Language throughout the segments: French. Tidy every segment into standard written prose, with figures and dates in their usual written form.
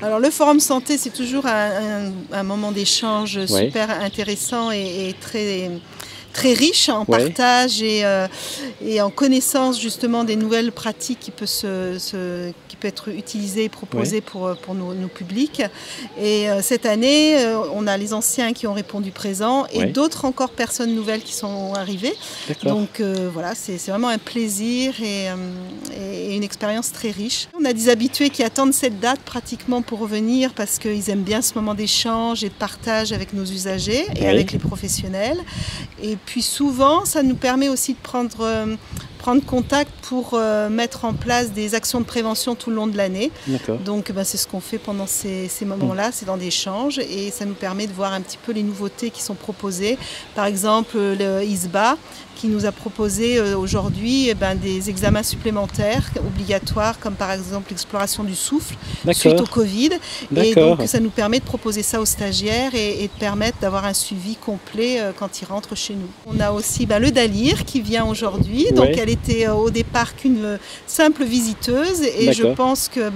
Alors le forum santé, c'est toujours un moment d'échange Ouais. super intéressant et très riche en Ouais. partage et en connaissance justement des nouvelles pratiques qui peuvent qui peut être utilisées et proposées pour nos publics. Et cette année, on a les anciens qui ont répondu présent et d'autres encore personnes nouvelles qui sont arrivées. Donc voilà, c'est vraiment un plaisir et une expérience très riche. On a des habitués qui attendent cette date pratiquement pour revenir parce qu'ils aiment bien ce moment d'échange et de partage avec nos usagers et avec les professionnels. Et puis souvent, ça nous permet aussi de prendre contact pour mettre en place des actions de prévention tout le long de l'année. Donc c'est ce qu'on fait pendant ces moments-là, c'est dans des échanges et ça nous permet de voir un petit peu les nouveautés qui sont proposées. Par exemple, le ISBA qui nous a proposé aujourd'hui des examens supplémentaires obligatoires, comme par exemple l'exploration du souffle suite au Covid. Et donc ça nous permet de proposer ça aux stagiaires et de permettre d'avoir un suivi complet quand ils rentrent chez nous. On a aussi le Dalir qui vient aujourd'hui. Donc elle était au départ qu'une simple visiteuse et je pense que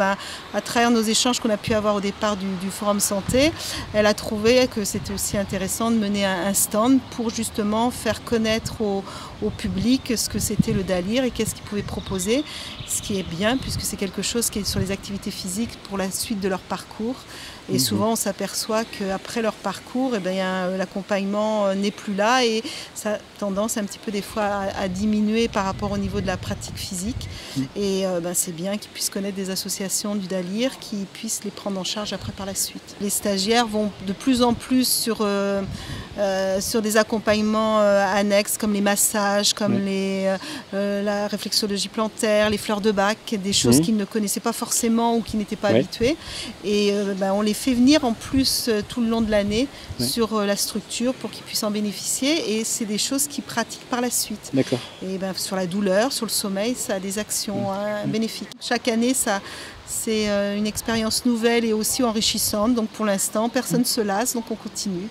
à travers nos échanges qu'on a pu avoir au départ du Forum Santé, elle a trouvé que c'était aussi intéressant de mener un stand pour justement faire connaître au public ce que c'était le Dalir et qu'est-ce qu'il pouvait proposer, ce qui est bien puisque c'est quelque chose qui est sur les activités physiques pour la suite de leur parcours. Et souvent on s'aperçoit qu'après leur parcours, l'accompagnement n'est plus là et ça a tendance un petit peu des fois à diminuer par rapport au niveau de la pratique physique. Et c'est bien qu'ils puissent connaître des associations du Dalir qui puissent les prendre en charge après par la suite. Les stagiaires vont de plus en plus sur des accompagnements annexes comme les massages, comme la réflexologie plantaire, les fleurs de Bach, des choses qu'ils ne connaissaient pas forcément ou qui n'étaient pas habitués. Et on les fait venir en plus tout le long de l'année sur la structure pour qu'ils puissent en bénéficier et c'est des choses qu'ils pratiquent par la suite. Et sur la douleur, sur le sommeil, ça a des actions bénéfiques. Chaque année, c'est une expérience nouvelle et aussi enrichissante. Donc pour l'instant, personne ne se lasse, donc on continue.